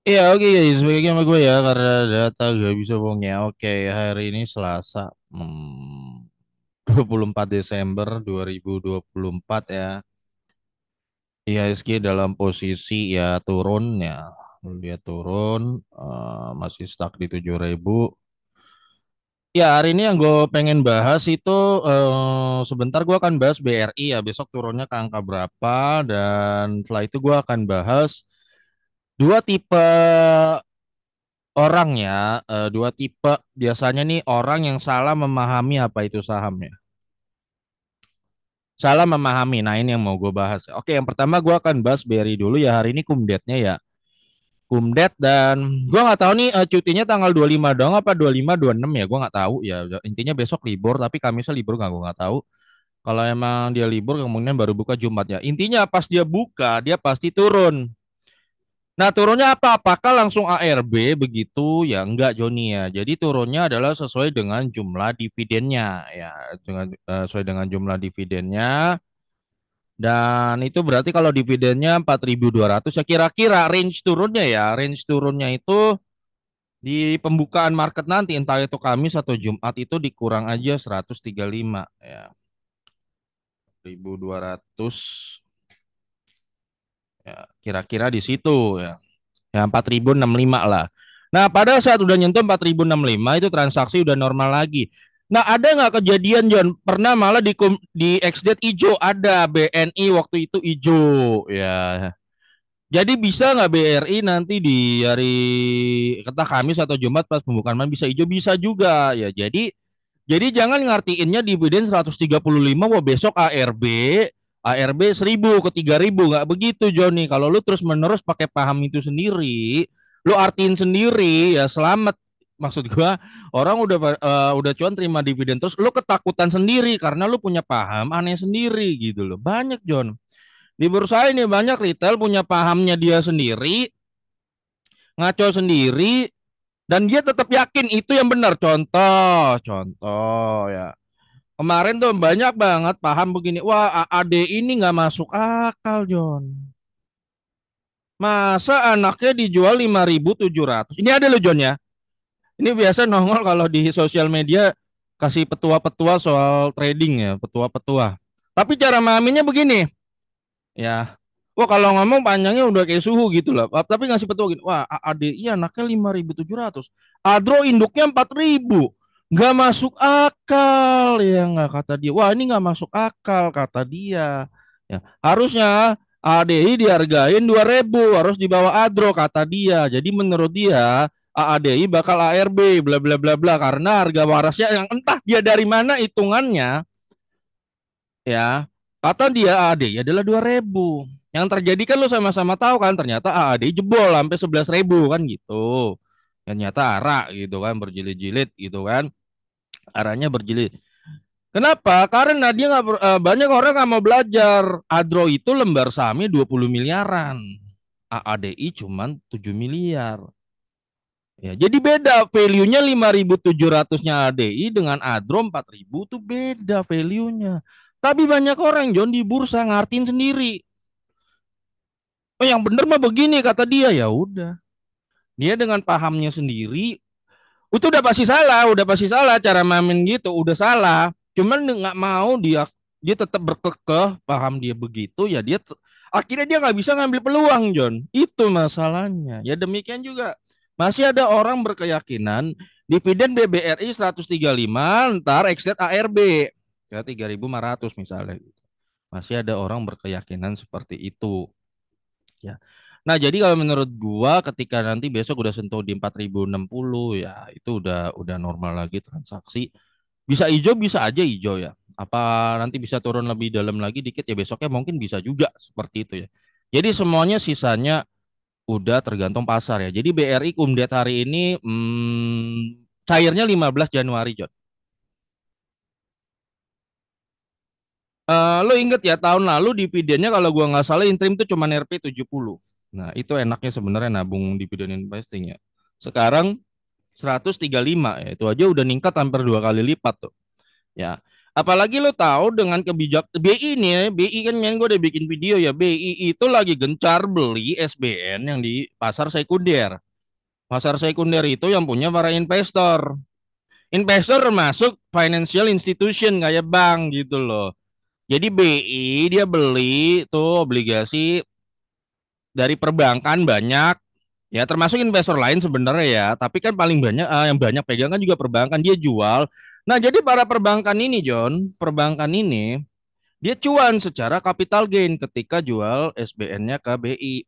Iya, oke guys, balik lagi sama gue ya karena data gak bisa bohong ya. Oke, hari ini Selasa, 24 Desember 2024 ya. IHSG dalam posisi ya turun ya. Dia turun, masih stuck di 7.000. Ya, hari ini yang gue pengen bahas itu sebentar gue akan bahas BRI ya. Besok turunnya ke angka berapa dan setelah itu gue akan bahas dua tipe orang ya, dua tipe biasanya nih orang yang salah memahami apa itu saham ya. Salah memahami. Nah, ini yang mau gue bahas. Oke, yang pertama gue akan bahas BRI dulu ya. Hari ini kumdetnya ya. Kumdet dan gue nggak tahu nih cutinya tanggal 25 dong apa 25 26 ya. Gue nggak tahu ya. Intinya besok libur tapi Kamisnya libur nggak, gue nggak tahu. Kalau emang dia libur kemudian baru buka Jumatnya. Intinya pas dia buka dia pasti turun. Nah, turunnya apa? Apakah langsung ARB begitu? Ya enggak, Joni ya. Jadi turunnya adalah sesuai dengan jumlah dividennya ya, dengan sesuai dengan jumlah dividennya. Dan itu berarti kalau dividennya 4.200 ya kira-kira range turunnya ya. Range turunnya itu di pembukaan market nanti entah itu Kamis atau Jumat itu dikurang aja 135 ya. 1.200 ya kira-kira di situ ya. Ya 4.065 lah. Nah, pada saat udah nyentuh 4.065 itu transaksi udah normal lagi. Nah, ada nggak kejadian John? Pernah malah di XDate hijau ada BNI waktu itu hijau ya. Jadi bisa nggak BRI nanti di hari kata Kamis atau Jumat pas pembukaan bisa hijau bisa juga ya. Jadi jangan ngartiinnya dividen 135 wah besok ARB 1.000 ke 3.000 nggak begitu Joni. Kalau lu terus menerus pakai paham itu sendiri, lu artiin sendiri ya selamat. Maksud gua orang udah cuan terima dividen terus lu ketakutan sendiri karena lu punya paham aneh sendiri gitu loh. Banyak John. Di bursa ini banyak retail punya pahamnya dia sendiri, ngaco sendiri dan dia tetap yakin itu yang benar. Contoh ya. Kemarin tuh banyak banget paham begini. Wah, AAD ini nggak masuk akal, John. Masa anaknya dijual 5.700? Ini ada loh, John ya. Ini biasa nongol kalau di sosial media kasih petua-petua soal trading ya, petua-petua. Tapi cara memahaminya begini, ya. Wah, kalau ngomong panjangnya udah kayak suhu gitu lah. Tapi ngasih petua gini. Wah, ADI anaknya 5.700. Adro induknya 4.000. Nggak masuk akal ya nggak kata dia. Wah, ini nggak masuk akal kata dia. Ya, harusnya ADI dihargain 2.000, harus di bawah Adro kata dia. Jadi menurut dia ADI bakal ARB bla bla bla bla karena harga warasnya yang entah dia dari mana hitungannya ya. Kata dia ADI adalah 2.000. Yang terjadi kan lo sama-sama tahu kan ternyata AAD jebol sampai 11.000 kan gitu. Ternyata arah gitu kan berjilid-jilid gitu kan. Arahnya berjilid. Kenapa? Karena dia nggak banyak orang nggak mau belajar. Adro itu lembar sahamnya 20 miliaran. AADI cuman 7 miliar. Ya, jadi beda value-nya 5.700-nya ADI dengan Adro 4.000 tuh beda value-nya. Tapi banyak orang John di bursa ngartin sendiri. Oh, yang bener mah begini kata dia. Ya udah. Dia dengan pahamnya sendiri itu udah pasti salah cara mamin gitu, udah salah. Cuman nggak mau dia tetap berkekeh paham dia begitu ya akhirnya dia nggak bisa ngambil peluang John. Itu masalahnya. Ya demikian juga masih ada orang berkeyakinan dividen BBRI 135 ntar exit ARB ke 3.500 misalnya. Masih ada orang berkeyakinan seperti itu. Ya. Nah, jadi kalau menurut gua ketika nanti besok udah sentuh di 4.060 ya itu udah normal lagi transaksi. Bisa hijau bisa aja hijau ya. Apa nanti bisa turun lebih dalam lagi dikit ya besoknya mungkin bisa juga seperti itu ya. Jadi semuanya sisanya udah tergantung pasar ya. Jadi BRI Kumdet hari ini cairnya 15 Januari, Jod. Lo inget ya tahun lalu dividennya kalau gua nggak salah interim tuh cuma RP 70. Nah, itu enaknya sebenarnya nabung dividen investing ya. Sekarang 135 ya, itu aja udah ningkat hampir dua kali lipat tuh. Ya. Apalagi lo tahu dengan kebijak BI nih, ya, BI kan yang gue udah bikin video ya, BI itu lagi gencar beli SBN yang di pasar sekunder. Pasar sekunder itu yang punya para investor. Investor termasuk financial institution kayak bank gitu loh. Jadi BI dia beli tuh obligasi dari perbankan banyak, ya termasuk investor lain sebenarnya ya, tapi kan paling banyak yang banyak pegang kan juga perbankan, dia jual. Nah, jadi para perbankan ini John, perbankan ini dia cuan secara capital gain ketika jual SBN-nya ke BI.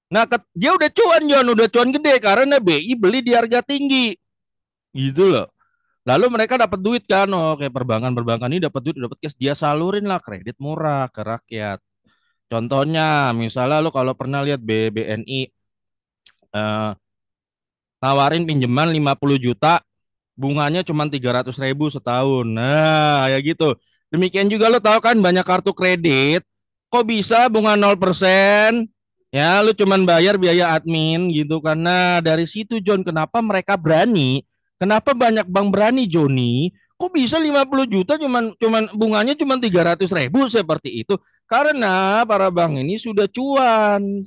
Nah, dia udah cuan John, udah cuan gede karena BI beli di harga tinggi. Gitu loh. Lalu mereka dapat duit kan, oh kayak perbankan-perbankan ini dapat duit, dapat cash, dia salurin lah kredit murah ke rakyat. Contohnya, misalnya lu kalau pernah lihat BBNI tawarin pinjaman 50 juta, bunganya cuma 300.000 setahun. Nah, kayak gitu. Demikian juga lo tahu kan banyak kartu kredit, kok bisa bunga 0%? Ya, lu cuman bayar biaya admin gitu. Karena dari situ John, kenapa mereka berani? Kenapa banyak bank berani Joni? Kok bisa 50 juta cuman cuman bunganya cuma 300.000 seperti itu? Karena para bank ini sudah cuan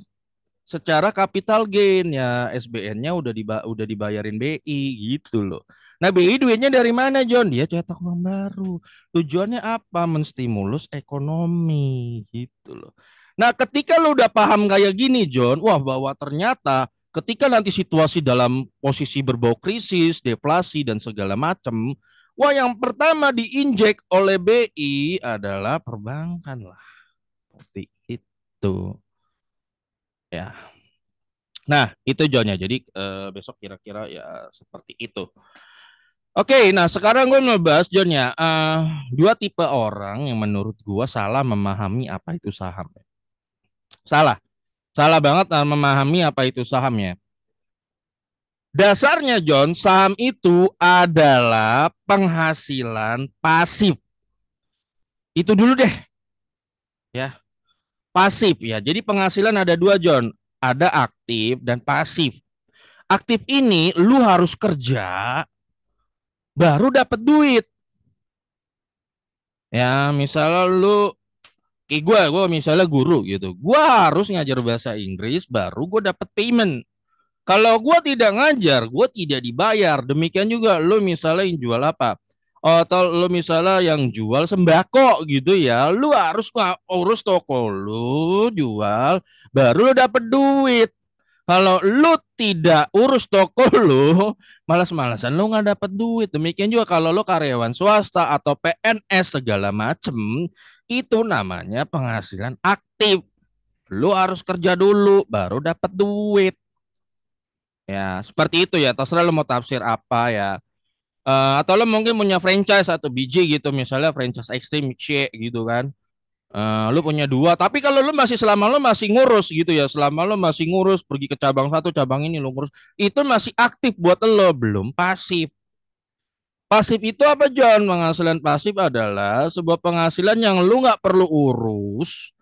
secara capital gain ya, SBN-nya udah dibayarin BI gitu loh. Nah, BI duitnya dari mana John? Dia cetak uang baru. Tujuannya apa? Menstimulus ekonomi gitu loh. Nah, ketika lo udah paham kayak gini John, wah bahwa ternyata ketika nanti situasi dalam posisi berbau krisis, deflasi dan segala macam, wah yang pertama diinjek oleh BI adalah perbankan lah. Seperti itu. Ya. Nah, itu John ya. Jadi besok kira-kira ya seperti itu. Oke, nah sekarang gue mau bahas John ya. Dua tipe orang yang menurut gue salah memahami apa itu saham. Salah, salah banget memahami apa itu saham ya. Dasarnya John, saham itu adalah penghasilan pasif. Itu dulu deh ya, pasif ya. Jadi penghasilan ada dua John, ada aktif dan pasif. Aktif ini lu harus kerja baru dapat duit. Ya, misalnya lu kayak gue misalnya guru gitu. Gue harus ngajar bahasa Inggris baru gue dapat payment. Kalau gue tidak ngajar, gue tidak dibayar. Demikian juga lu misalnya yang jual apa? Atau lu misalnya yang jual sembako gitu ya, lu harus urus toko lu, jual, baru lu dapat duit. Kalau lu tidak urus toko lu, malas-malasan lu nggak dapat duit. Demikian juga kalau lu karyawan swasta atau PNS segala macem, itu namanya penghasilan aktif. Lu harus kerja dulu, baru dapat duit. Ya, seperti itu ya. Terserah lu mau tafsir apa ya. Atau lu mungkin punya franchise atau biji gitu, misalnya franchise Extreme C gitu kan. Lu punya dua, tapi kalau lu masih selama lu masih ngurus gitu ya, selama lu masih ngurus pergi ke cabang satu, cabang ini lu ngurus, itu masih aktif buat lo, belum pasif. Pasif itu apa John? Penghasilan pasif adalah sebuah penghasilan yang lu nggak perlu urus,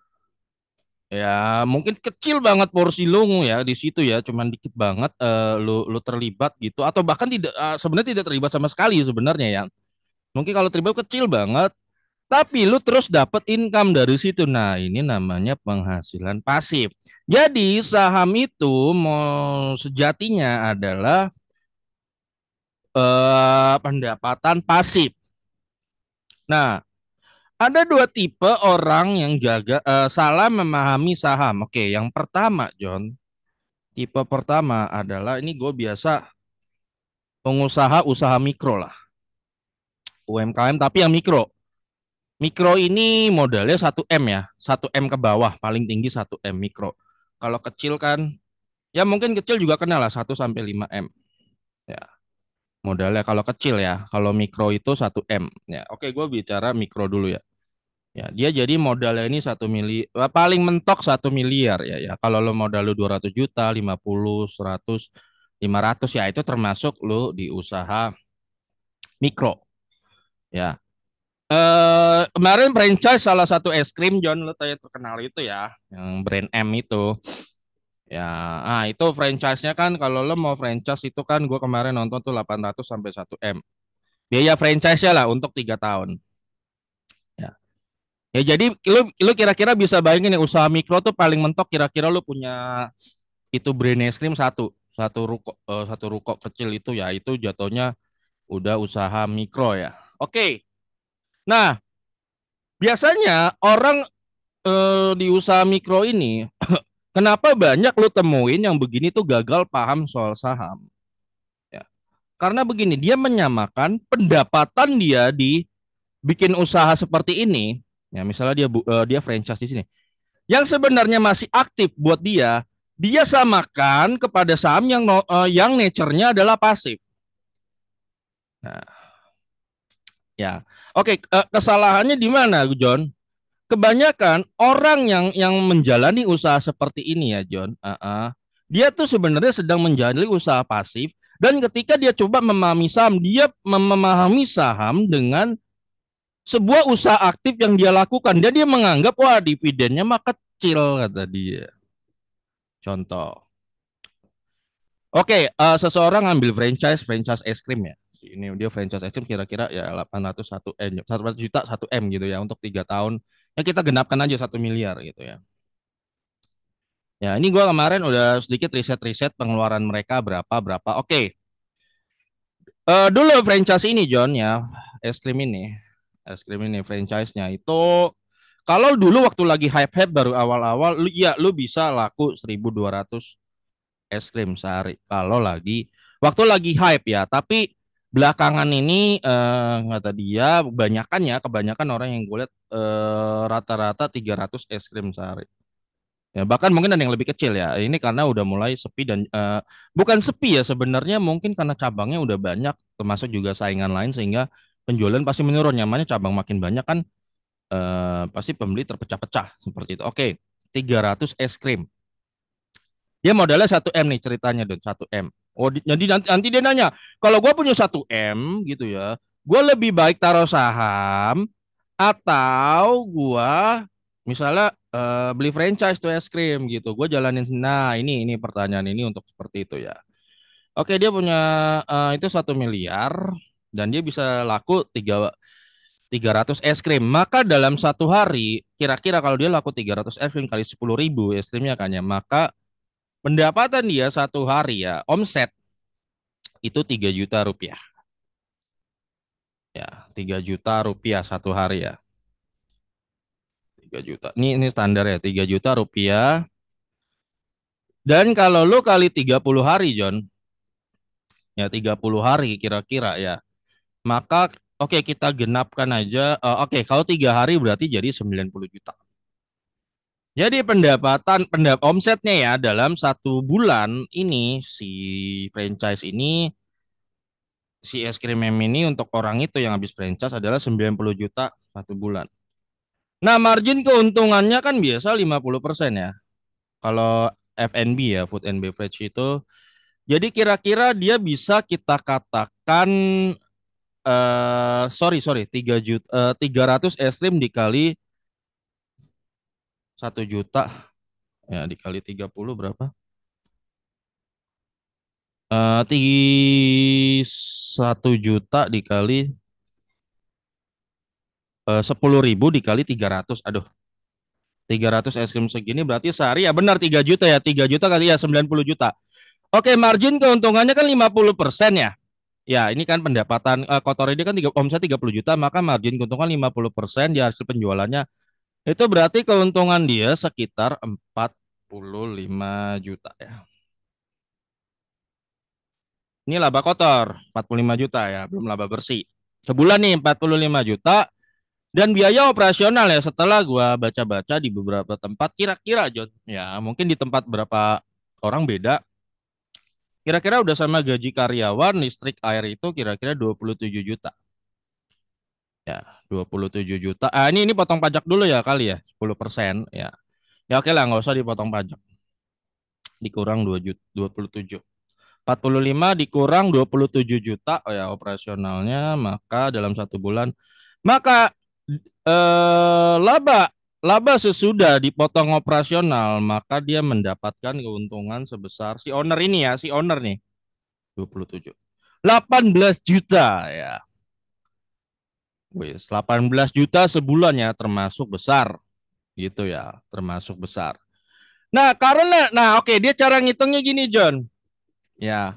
ya mungkin kecil banget porsi lu ya di situ ya, cuman dikit banget lu terlibat gitu, atau bahkan tidak sebenarnya tidak terlibat sama sekali sebenarnya ya. Mungkin kalau terlibat kecil banget, tapi lu terus dapat income dari situ. Nah, ini namanya penghasilan pasif. Jadi saham itu mau sejatinya adalah pendapatan pasif. Nah, ada dua tipe orang yang salah memahami saham. Oke, yang pertama, John, tipe pertama adalah ini gue biasa pengusaha usaha mikro lah, UMKM tapi yang mikro. Mikro ini modalnya 1 M ya, 1 M ke bawah, paling tinggi 1 M mikro. Kalau kecil kan, ya mungkin kecil juga kena lah 1 sampai 5 M. Ya, modalnya kalau kecil ya, kalau mikro itu 1 M. Ya, oke gue bicara mikro dulu ya. Ya, dia jadi modalnya ini 1 miliar, paling mentok 1 miliar ya. Ya, kalau lo modal lo 200 juta, 50, 100, 500 ya itu termasuk lo di usaha mikro. Ya, kemarin franchise salah satu es krim John lo tanya terkenal itu ya, yang brand M itu. Ya, itu franchise-nya kan kalau lo mau franchise itu kan gue kemarin nonton tuh 800 sampai 1 M. Biaya franchise-nya lah untuk 3 tahun. Ya jadi lu kira-kira bisa bayangin ya usaha mikro tuh paling mentok kira-kira lu punya itu brand es krim satu ruko kecil itu ya itu jatuhnya udah usaha mikro ya. Oke. Nah, biasanya orang di usaha mikro ini kenapa banyak lu temuin yang begini tuh gagal paham soal saham ya. Karena begini, dia menyamakan pendapatan dia di bikin usaha seperti ini ya misalnya dia franchise di sini yang sebenarnya masih aktif buat dia samakan kepada saham yang yang nature-nya adalah pasif. Nah, ya. Oke, kesalahannya di mana, John? Kebanyakan orang yang menjalani usaha seperti ini ya, John. Dia tuh sebenarnya sedang menjalani usaha pasif dan ketika dia coba memahami saham, dia memahami saham dengan sebuah usaha aktif yang dia lakukan dan dia menganggap wah dividennya mah kecil kata dia. Contoh. Oke, seseorang ngambil franchise es krim ya. Ini dia franchise es krim kira-kira ya 801 M, 100 juta 1 M gitu ya untuk 3 tahun. Ya kita genapkan aja 1 miliar gitu ya. Ya ini gua kemarin udah sedikit riset-riset pengeluaran mereka berapa berapa. Oke, dulu franchise ini John ya, es krim ini franchise-nya itu kalau dulu waktu lagi hype-hype baru awal-awal, lu bisa laku 1.200 es krim sehari kalau waktu lagi hype ya tapi belakangan ini kata dia kebanyakan orang yang gue lihat rata-rata 300 es krim sehari ya bahkan mungkin ada yang lebih kecil ya ini karena udah mulai sepi dan bukan sepi ya sebenarnya mungkin karena cabangnya udah banyak termasuk juga saingan lain sehingga penjualan pasti menurun nyamannya cabang makin banyak kan pasti pembeli terpecah-pecah seperti itu oke 300 es krim. Dia modalnya 1 M nih ceritanya Don, 1 M. Oh, jadi nanti dia nanya, kalau gue punya 1 M gitu ya, gue lebih baik taruh saham atau gue misalnya beli franchise tuh es krim gitu. Gue jalanin. Nah, ini pertanyaan ini untuk seperti itu ya. Oke, dia punya itu 1 miliar dan dia bisa laku 300 es krim. Maka dalam 1 hari, kira-kira kalau dia laku 300 es krim kali 10.000 es krimnya kan ya, maka pendapatan dia 1 hari ya, omset itu 3 juta rupiah. Ya, 3 juta rupiah 1 hari ya. 3 juta. Ini standar ya, 3 juta rupiah. Dan kalau lu kali 30 hari, John, ya 30 hari kira-kira ya. Maka oke kita genapkan aja. Oke, kalau 3 hari berarti jadi 90 juta. Jadi omsetnya ya dalam 1 bulan ini franchise ini si es krim meme ini untuk orang itu yang habis franchise adalah 90 juta 1 bulan. Nah, margin keuntungannya kan biasa 50% ya. Kalau F&B ya, food and beverage itu. Jadi kira-kira dia bisa kita katakan sorry 300 es krim dikali 1 juta ya dikali 30 berapa? Eh 1 juta dikali 10.000 dikali 300. Aduh, 300 es krim segini berarti sehari ya benar 3 juta ya. 3 juta kali ya 90 juta. Oke, margin keuntungannya kan 50% ya. Ya, ini kan pendapatan kotor ini kan omset 30 juta, maka margin keuntungan 50% di hasil penjualannya. Itu berarti keuntungan dia sekitar 45 juta ya. Ini laba kotor 45 juta ya, belum laba bersih. Sebulan nih 45 juta dan biaya operasional ya setelah gua baca-baca di beberapa tempat kira-kira John ya, mungkin di tempat berapa orang beda. Kira-kira udah sama gaji karyawan, listrik, air itu kira-kira 27 juta. Ya, 27 juta. Ini potong pajak dulu ya kali ya, 10% ya. Ya oke lah, nggak usah dipotong pajak. Dikurang 2 juta, 27. 45 dikurang 27 juta oh ya operasionalnya, maka dalam 1 bulan maka laba laba sesudah dipotong operasional, maka dia mendapatkan keuntungan sebesar si owner ini ya, si owner nih 27. 18 juta ya. Wis, 18 juta sebulan ya, termasuk besar gitu ya, termasuk besar. Nah, karena oke, dia cara ngitungnya gini, John. Ya.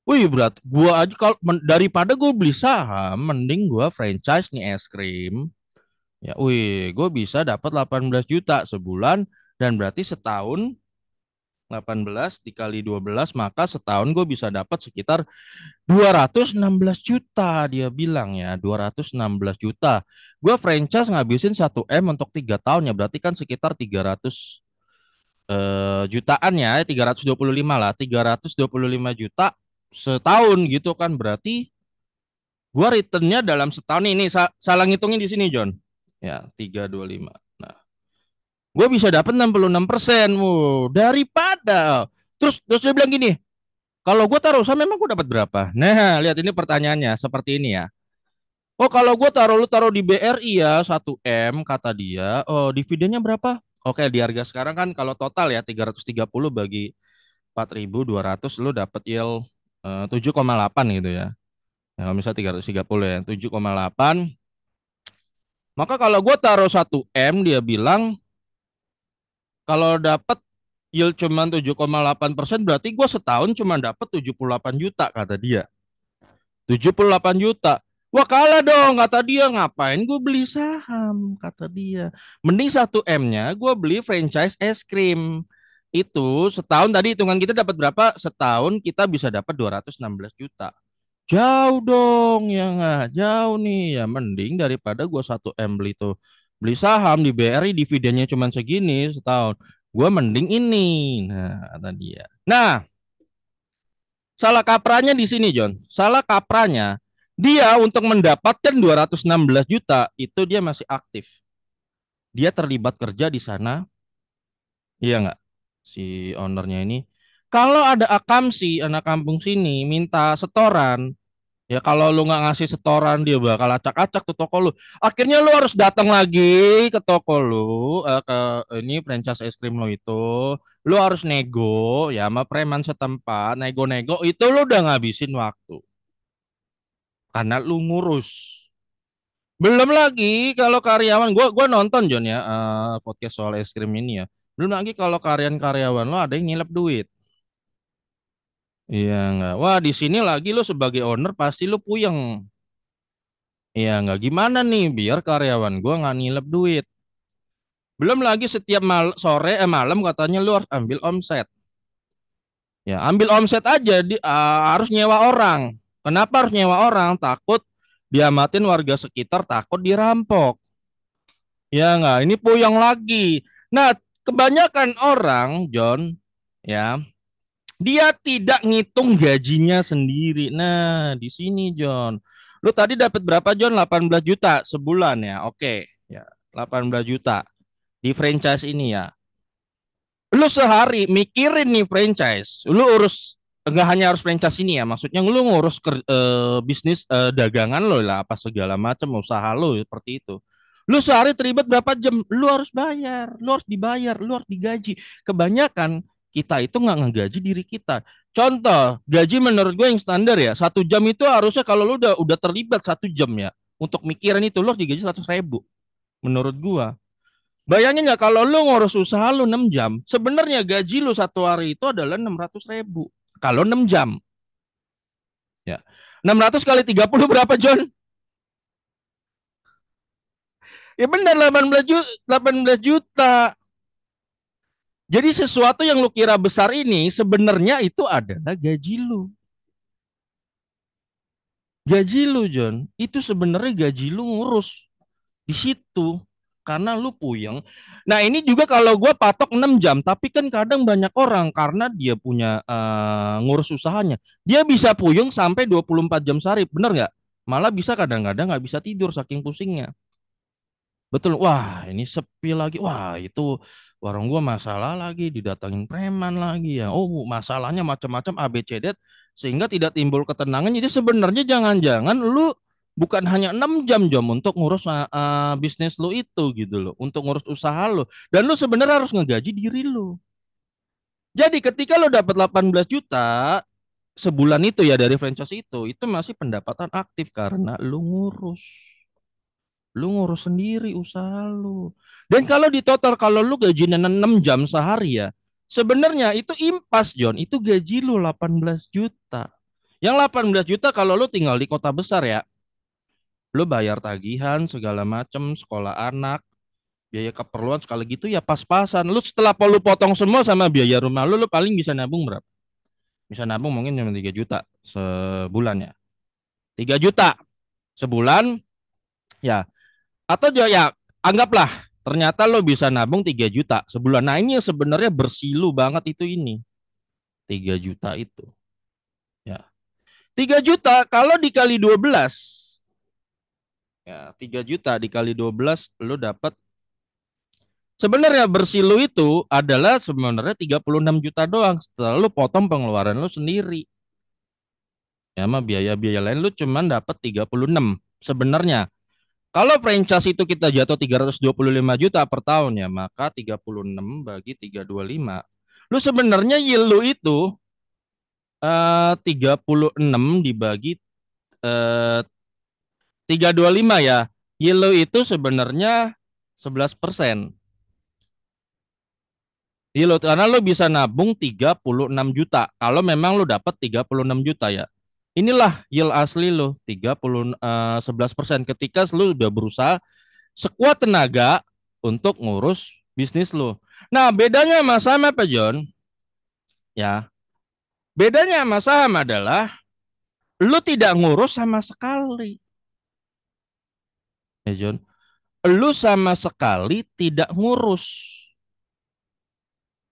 Wih, berat. Gua aja kalau daripada gue beli saham, mending gua franchise nih es krim. Ya, wih, gue bisa dapat 18 juta sebulan dan berarti setahun 18 dikali 12 maka setahun gue bisa dapat sekitar 216 juta dia bilang ya 216 juta. Gue franchise ngabisin 1 M untuk 3 tahun ya berarti kan sekitar 300 jutaan ya 325 lah 325 juta setahun gitu kan berarti gue returnnya dalam setahun ini salah ngitungin di sini John ya 325. Nah gue bisa dapat 66%. Daripada terus dia bilang gini, kalau gue taruh saham memang gue dapat berapa? Nah, lihat ini pertanyaannya seperti ini ya. Oh, kalau gue lu taruh di BRI ya 1 M kata dia. Oh, dividennya berapa? Oke, di harga sekarang kan kalau total ya 330 bagi 4.200 lu dapat yield 7,8 gitu ya. Ya, kalau misalnya 330 ya, 7,8. Maka kalau gue taruh 1 M dia bilang kalau dapat yield cuma 7,8% berarti gue setahun cuma dapat 78 juta kata dia. 78 juta. Wah kalah dong kata dia. Ngapain gue beli saham kata dia. Mending 1 M-nya gue beli franchise es krim. Itu setahun tadi hitungan kita dapat berapa? Setahun kita bisa dapat 216 juta. Jauh dong ya nggak? Jauh nih ya mending daripada gue 1 M beli tuh. Beli saham di BRI dividennya cuma segini setahun. Gue mending ini. Nah kata dia. Nah salah kapranya di sini, John. Salah kapranya, dia untuk mendapatkan 216 juta itu dia masih aktif. Dia terlibat kerja di sana, iya nggak? Si ownernya ini. Kalau ada akamsi, anak kampung sini minta setoran, ya kalau lu nggak ngasih setoran dia bakal acak-acak tuh toko lu. Akhirnya lu harus datang lagi ke toko lu, ke ini franchise es krim lu itu. Lu harus nego ya sama preman setempat, nego-nego itu lu udah ngabisin waktu karena lu ngurus. Belum lagi kalau karyawan gua nonton John ya podcast soal es krim ini ya. Belum lagi kalau karyawan lo ada yang nyilap duit. Iya enggak. Wah, di sini lagi lo sebagai owner pasti lo puyeng. Iya enggak gimana nih biar karyawan gua nggak nyilap duit. Belum lagi setiap sore malam katanya lo harus ambil omset. Ya, ambil omset aja harus nyewa orang. Kenapa harus nyewa orang? Takut diamatin warga sekitar, takut dirampok. Ya enggak, ini puyeng lagi. Nah, kebanyakan orang, John, ya, dia tidak ngitung gajinya sendiri. Nah, di sini, John. Lu tadi dapat berapa, John? 18 juta sebulan ya. Oke, ya. 18 juta di franchise ini ya. Lu sehari mikirin nih franchise. Lu urus enggak hanya harus franchise ini ya, maksudnya lu ngurus bisnis dagangan lo lah apa segala macam usaha lo seperti itu. Lu sehari terlibat berapa jam? Lu harus bayar, lu harus dibayar, lu harus digaji. Kebanyakan kita itu nggak ngegaji diri kita. Contoh, gaji menurut gue yang standar ya, 1 jam itu harusnya kalau lu udah terlibat 1 jam ya, untuk mikirin itu lu harus digaji 100.000 menurut gua. Bayangin ya kalau lu ngurus usaha lu 6 jam, sebenarnya gaji lu 1 hari itu adalah 600.000. Kalau 6 jam, ya. 600 kali 30 berapa, John? Ya benar 18 juta, 18 juta. Jadi sesuatu yang lu kira besar ini sebenarnya itu adalah gaji lu. Gaji lu, John, itu sebenarnya gaji lu ngurus di situ karena lu puyeng. Nah, ini juga kalau gue patok 6 jam, tapi kan kadang banyak orang karena dia punya ngurus usahanya, dia bisa puyeng sampai 24 jam sehari, bener nggak? Malah bisa kadang-kadang nggak bisa tidur saking pusingnya. Betul. Wah, ini sepi lagi. Wah, itu warung gua masalah lagi, didatangin preman lagi ya. Oh, masalahnya macam-macam A B C D sehingga tidak timbul ketenangan. Jadi sebenarnya jangan-jangan lu bukan hanya 6 jam jam untuk ngurus bisnis lu itu gitu loh, untuk ngurus usaha lu. Dan lu sebenarnya harus ngegaji diri lu. Jadi ketika lu dapat 18 juta sebulan itu ya dari franchise itu masih pendapatan aktif karena lu ngurus sendiri usaha lu. Dan kalau di total kalau lu gajinya 6 jam sehari ya, sebenarnya itu impas John, itu gaji lu 18 juta. Yang 18 juta kalau lu tinggal di kota besar ya, lu bayar tagihan segala macem, sekolah anak, biaya keperluan sekali gitu ya pas-pasan. Lu setelah lu potong semua sama biaya rumah lu paling bisa nabung berapa? Bisa nabung mungkin cuma 3 juta sebulan ya. 3 juta sebulan ya. Atau ya anggaplah ternyata lo bisa nabung 3 juta sebulan. Nah, ini yang sebenarnya bersilu banget itu ini. 3 juta itu. Ya. 3 juta kalau dikali 12 ya 3 juta dikali 12 lo dapat sebenarnya bersilu itu adalah sebenarnya 36 juta doang setelah lo potong pengeluaran lo sendiri. Ya sama biaya-biaya lain lo cuman dapat 36 sebenarnya. Kalau franchise itu kita jatuh 325 juta per tahun ya, maka 36 bagi 325. Lu sebenarnya yield lu itu 36 dibagi 325 ya. Yield lu itu sebenarnya 11%. Yield lu, karena lu bisa nabung 36 juta. Kalau memang lu dapat 36 juta ya. Inilah yield asli lu 11% ketika lu udah berusaha sekuat tenaga untuk ngurus bisnis lo. Nah, bedanya sama saham apa, John? Ya, bedanya sama saham adalah lu tidak ngurus sama sekali. Ya, John. Lu sama sekali tidak ngurus.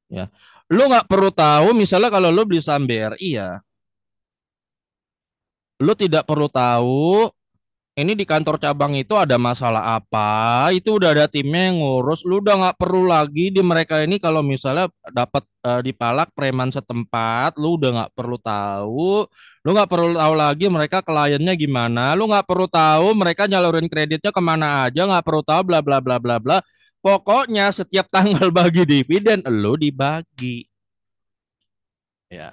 Ya, lu nggak perlu tahu. Misalnya kalau lu beli saham BRI ya, lu tidak perlu tahu ini di kantor cabang itu ada masalah apa, itu udah ada timnya yang ngurus, lu udah nggak perlu lagi di mereka ini kalau misalnya dapat dipalak preman setempat, lu udah nggak perlu tahu, lu nggak perlu tahu lagi mereka kliennya gimana, lu nggak perlu tahu mereka nyalurin kreditnya kemana aja, nggak perlu tahu bla bla bla bla bla, pokoknya setiap tanggal bagi dividen, lu dibagi, ya.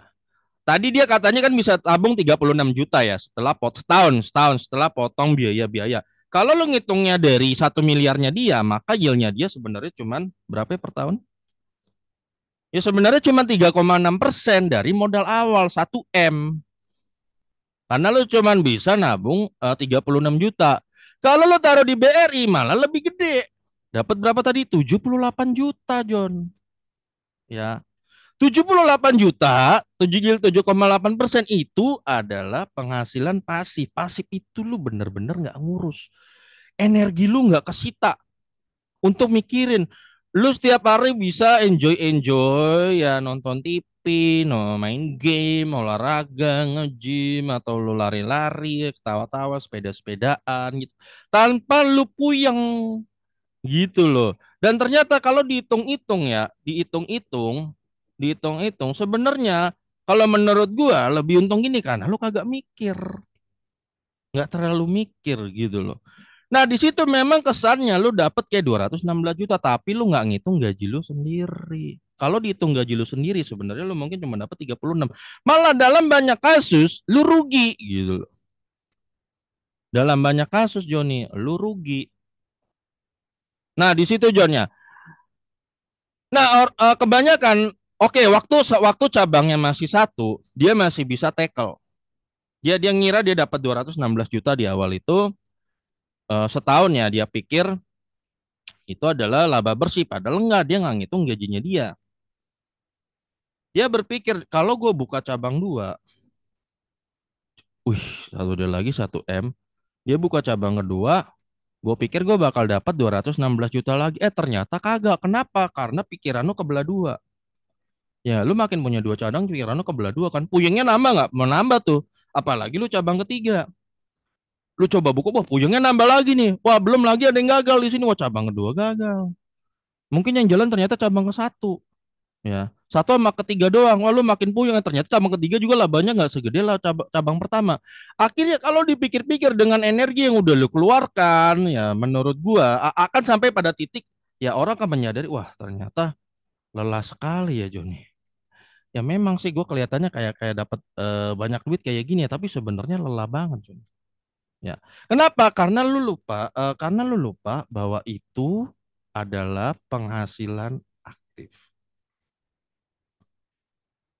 Tadi dia katanya kan bisa tabung 36 juta ya setelah setahun setelah potong biaya-biaya. Kalau lo ngitungnya dari 1 miliarnya dia, maka yieldnya dia sebenarnya cuman berapa ya per tahun? Ya sebenarnya cuma 3,6% dari modal awal 1 M. Karena lo cuman bisa nabung 36 juta. Kalau lo taruh di BRI malah lebih gede. Dapat berapa tadi? 78 juta, John. Ya, 78 juta, 7,8% itu adalah penghasilan pasif. Pasif itu lu bener-bener nggak ngurus. Energi lu nggak kesita untuk mikirin. Lu setiap hari bisa enjoy ya nonton TV, no, main game, olahraga, nge-gym, atau lu lari-lari, ketawa-tawa, sepeda-sepedaan gitu. Tanpa lu puyeng gitu loh. Dan ternyata kalau dihitung-hitung sebenarnya kalau menurut gua lebih untung gini kan, lu kagak mikir, nggak terlalu mikir gitu loh. Nah, di situ memang kesannya lu dapet kayak 216 juta tapi lu nggak ngitung gaji lu sendiri. Kalau dihitung gaji lu sendiri sebenarnya lu mungkin cuma dapat 36. Malah dalam banyak kasus lu rugi gitu loh. Dalam banyak kasus Joni, lu rugi. Nah, di situ Jonnya. Nah, kebanyakan oke, waktu cabangnya masih satu, dia masih bisa tackle. Dia ngira dia dapat 216 juta di awal itu setahun ya dia pikir itu adalah laba bersih padahal enggak, dia nggak ngitung gajinya dia. Dia berpikir kalau gue buka cabang dua, wih, satu dia lagi 1 M. Dia buka cabang kedua, gue pikir gue bakal dapat 216 juta lagi. Ternyata kagak. Kenapa? Karena pikiran lu kebelah dua. Ya, lu makin punya dua cabang, pikiran lu kebelah dua kan. Puyengnya nambah nggak? Menambah tuh. Apalagi lu cabang ketiga. Lu coba buku, wah puyengnya nambah lagi nih. Wah belum lagi ada yang gagal di sini. Wah cabang kedua gagal. Mungkin yang jalan ternyata cabang ke satu. Ya, satu sama ketiga doang. Wah lu makin puyeng. Ternyata cabang ketiga juga labanya nggak segede lah cabang pertama. Akhirnya kalau dipikir-pikir dengan energi yang udah lu keluarkan, ya menurut gua akan sampai pada titik ya orang akan menyadari, wah ternyata lelah sekali ya Joni. Ya memang sih gue kelihatannya kayak kayak dapat banyak duit kayak gini ya, tapi sebenarnya lelah banget, Jun. Ya. Kenapa? Karena lu lupa bahwa itu adalah penghasilan aktif.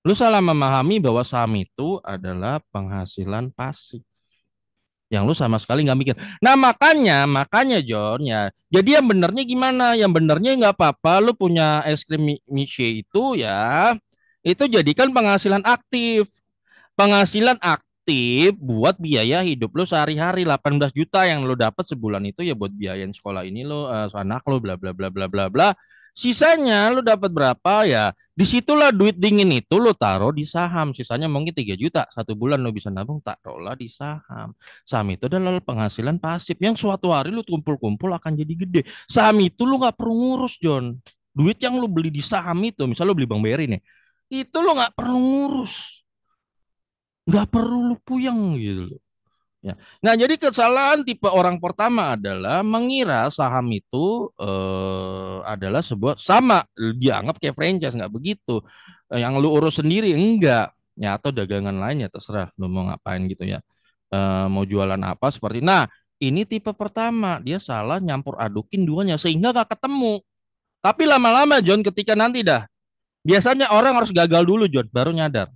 Lu salah memahami bahwa saham itu adalah penghasilan pasif yang lu sama sekali nggak mikir. Nah makanya John ya. Jadi yang benernya gimana? Yang benernya nggak apa-apa. Lu punya es krim Miche itu ya, itu jadikan penghasilan aktif. Penghasilan aktif buat biaya hidup lo sehari-hari 18 juta yang lo dapat sebulan itu ya buat biayain sekolah ini lo anak lo bla bla bla bla bla bla. Sisanya lo dapat berapa ya? Disitulah duit dingin itu lo taruh di saham. Sisanya mungkin 3 juta satu bulan lo bisa nabung, taruhlah di saham. Saham itu adalah penghasilan pasif yang suatu hari lo kumpul-kumpul akan jadi gede. Saham itu lo nggak perlu ngurus, John. Duit yang lo beli di saham itu, misal lo beli Bang Beri nih, itu lo nggak perlu ngurus, nggak perlu lu puyeng gitu loh. Ya. Nah, jadi kesalahan tipe orang pertama adalah mengira saham itu adalah sebuah sama dianggap kayak franchise, nggak begitu. Yang lu urus sendiri enggak. Ya atau dagangan lainnya terserah lu mau ngapain gitu ya. Mau jualan apa seperti. Nah, ini tipe pertama, dia salah nyampur adukin duanya sehingga gak ketemu. Tapi lama-lama John ketika nanti dah biasanya orang harus gagal dulu John baru nyadar.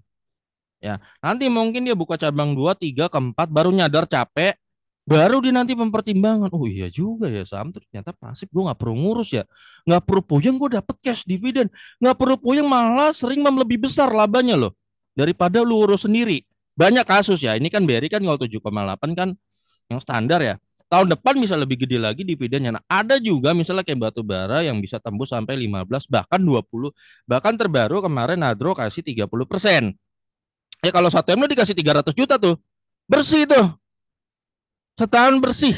Ya, nanti mungkin dia buka cabang 2, 3, keempat, baru nyadar capek, baru dia nanti mempertimbangkan, oh iya juga ya saham ternyata pasif, gue nggak perlu ngurus ya, nggak perlu puyeng, gue dapet cash dividen, nggak perlu puyeng, malah sering lebih besar labanya loh, daripada lu urus sendiri. Banyak kasus ya, ini kan BRI kan kalau 7,8 kan yang standar ya, tahun depan bisa lebih gede lagi dividennya. Nah, ada juga misalnya kayak batu bara yang bisa tembus sampai 15 bahkan 20, bahkan terbaru kemarin Nadro kasih 30%. Ya kalau 1 M lu dikasih 300 juta tuh. Bersih tuh. Setahun bersih.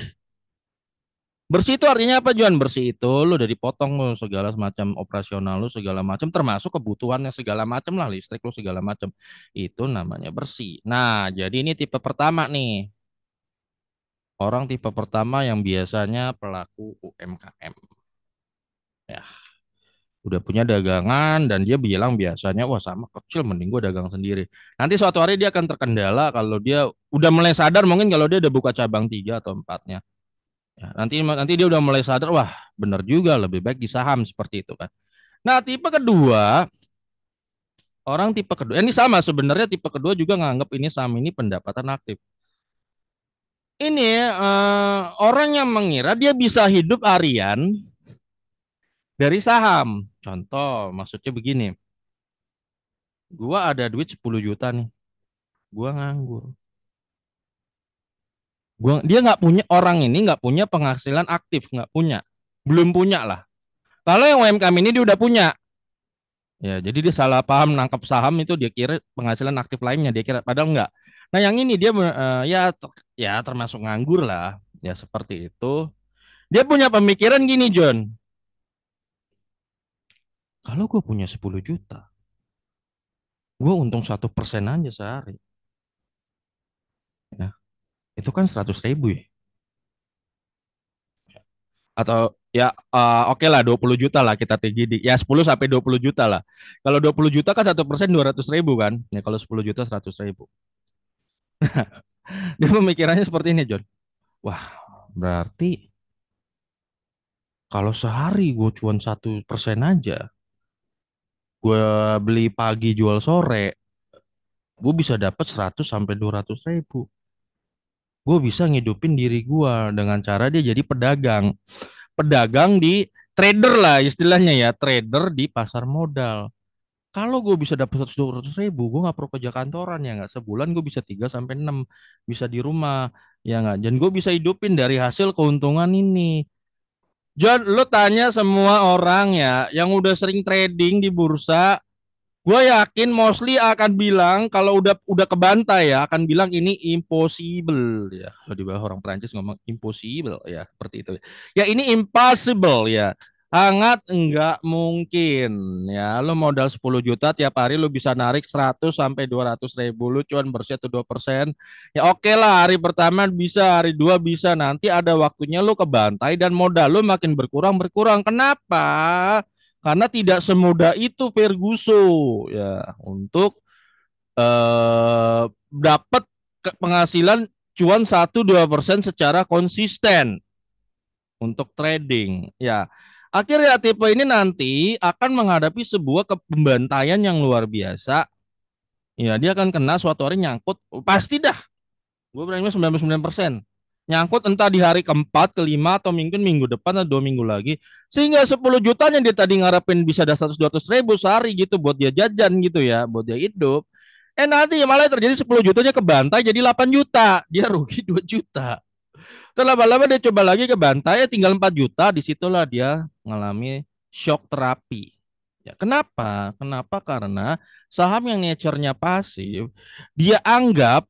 Bersih itu artinya apa Juan? Bersih itu lu udah dipotong lu segala semacam operasional lu segala macam termasuk kebutuhannya segala macam lah listrik lu segala macam. Itu namanya bersih. Nah, jadi ini tipe pertama nih. Orang tipe pertama yang biasanya pelaku UMKM. Ya, udah punya dagangan dan dia bilang biasanya wah sama kecil mending gue dagang sendiri. Nanti suatu hari dia akan terkendala kalau dia udah mulai sadar mungkin kalau dia udah buka cabang 3 atau 4-nya. Ya, nanti dia udah mulai sadar wah bener juga lebih baik di saham seperti itu kan. Nah tipe kedua orang tipe kedua ini sama sebenarnya tipe kedua juga nganggap ini saham ini pendapatan aktif. Ini orang yang mengira dia bisa hidup harian dari saham. Contoh maksudnya begini, gua ada duit 10 juta nih, gua nganggur. Dia nggak punya orang ini nggak punya penghasilan aktif nggak punya belum punya lah. Kalau yang UMKM ini dia udah punya ya jadi dia salah paham nangkap saham itu dia kira penghasilan aktif lainnya dia kira padahal enggak. Nah yang ini dia ya termasuk nganggur lah ya seperti itu. Dia punya pemikiran gini John, kalau gue punya 10 juta gue untung 1% aja sehari ya itu kan 100 ribu ya. Atau ya oke lah 20 juta lah kita tinggi di ya 10 sampai 20 juta lah. Kalau 20 juta kan 1% 200 ribu kan. Ya kalau 10 juta 100 ribu. Dia pemikirannya seperti ini John. Wah berarti kalau sehari gue cuma 1% aja. Gue beli pagi jual sore. Gue bisa dapat 100 sampai 200 ribu. Gue bisa ngidupin diri gue dengan cara dia jadi pedagang. Pedagang di trader lah istilahnya ya. Trader di pasar modal. Kalau gue bisa dapat 100 200 ribu, gue nggak perlu kerja kantoran ya nggak. Sebulan gue bisa 3 sampai 6 bisa di rumah ya nggak. Dan gue bisa hidupin dari hasil keuntungan ini. John, lo tanya semua orang ya yang udah sering trading di bursa, gue yakin mostly akan bilang kalau udah kebantai ya akan bilang ini impossible ya. Kalau di bawah orang Prancis ngomong impossible ya seperti itu. Ya ini impossible ya. Sangat enggak mungkin ya. Lo modal 10 juta tiap hari lo bisa narik 100 sampai 200 ribu. Lo cuan bersih atau 2%. Ya oke lah hari pertama bisa, hari 2 bisa. Nanti ada waktunya lo kebantai dan modal lo makin berkurang. Kenapa? Karena tidak semudah itu Ferguson ya untuk dapat penghasilan cuan 1-2% secara konsisten untuk trading. Ya, akhirnya tipe ini nanti akan menghadapi sebuah pembantaian yang luar biasa. Ya, dia akan kena suatu hari nyangkut. Pasti dah. Gue berani 99%. Nyangkut entah di hari keempat, kelima, atau minggu depan atau 2 minggu lagi. Sehingga 10 jutanya dia tadi ngarepin bisa ada 100-200 ribu sehari gitu buat dia jajan gitu ya. Buat dia hidup. Nanti malah terjadi 10 jutanya kebantai jadi 8 juta. Dia rugi 2 juta. Terus lama-lama dia coba lagi ke bantai, tinggal 4 juta, disitulah dia mengalami shock terapi. Ya, kenapa? Kenapa? Karena saham yang nature-nya pasif, dia anggap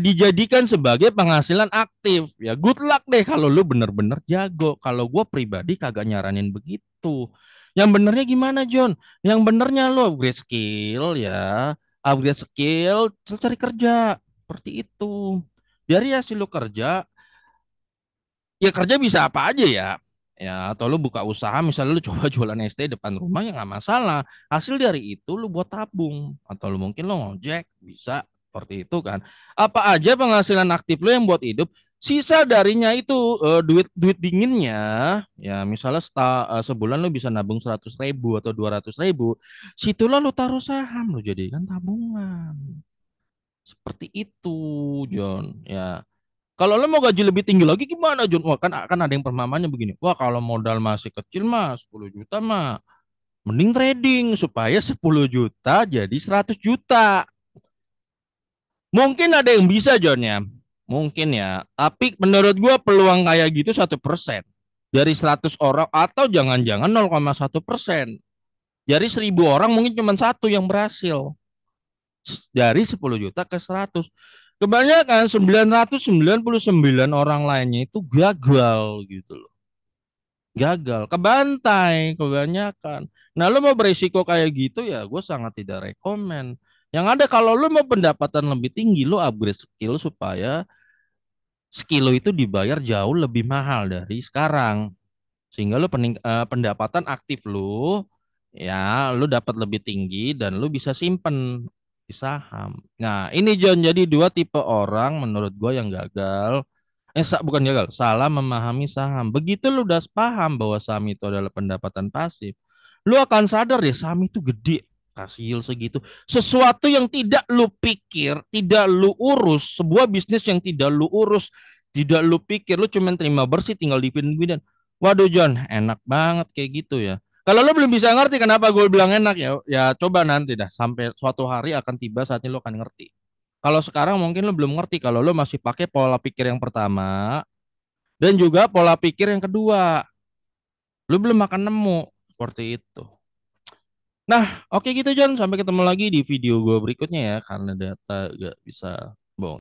dijadikan sebagai penghasilan aktif. Ya, good luck deh kalau lu bener-bener jago. Kalau gue pribadi kagak nyaranin begitu. Yang benernya gimana, John? Yang benernya lu upgrade skill ya, upgrade skill, terus cari kerja. Seperti itu. Dari hasil lu kerja, ya kerja bisa apa aja ya. Ya, atau lu buka usaha, misalnya lu coba jualan ST depan rumah ya nggak masalah. Hasil dari itu lu buat tabung. Atau lu mungkin lu ngojek, bisa seperti itu kan. Apa aja penghasilan aktif lu yang buat hidup, sisa darinya itu duit duit dinginnya, ya misalnya sebulan lu bisa nabung 100 ribu atau 200 ribu, situlah lu taruh saham, lu jadikan tabungan. Seperti itu, John. Ya, kalau lo mau gaji lebih tinggi lagi gimana, John? Wah, kan akan ada yang permamannya begini. Wah, kalau modal masih kecil mah 10 juta mah mending trading supaya 10 juta jadi 100 juta. Mungkin ada yang bisa, John ya. Mungkin ya. Tapi menurut gua peluang kayak gitu 1% dari 100 orang, atau jangan-jangan 0,1%. Dari 1000 orang mungkin cuma satu yang berhasil. Dari 10 juta ke 100. Kebanyakan 999 orang lainnya itu gagal gitu loh. Gagal, kebantai kebanyakan. Nah, lu mau berisiko kayak gitu ya gue sangat tidak rekomen. Yang ada kalau lu mau pendapatan lebih tinggi, lu upgrade skill supaya skill lu itu dibayar jauh lebih mahal dari sekarang. Sehingga lu pendapatan aktif lu ya lu dapat lebih tinggi dan lu bisa simpen di saham. Nah, ini John, jadi dua tipe orang menurut gue yang gagal. Bukan gagal, salah memahami saham. Begitu lu udah paham bahwa saham itu adalah pendapatan pasif, lu akan sadar deh saham itu gede, kasih yield segitu. Sesuatu yang tidak lu pikir, tidak lu urus, sebuah bisnis yang tidak lu urus, tidak lu pikir, lu cuma terima bersih, tinggal dividen-dividen. Waduh John, enak banget kayak gitu ya. Kalau lu belum bisa ngerti kenapa gue bilang enak ya, ya coba nanti dah sampai suatu hari akan tiba saatnya lu akan ngerti. Kalau sekarang mungkin lu belum ngerti kalau lu masih pakai pola pikir yang pertama dan juga pola pikir yang kedua. Lu belum akan nemu seperti itu. Nah, oke gitu John. Sampai ketemu lagi di video gue berikutnya ya. Karena data gak bisa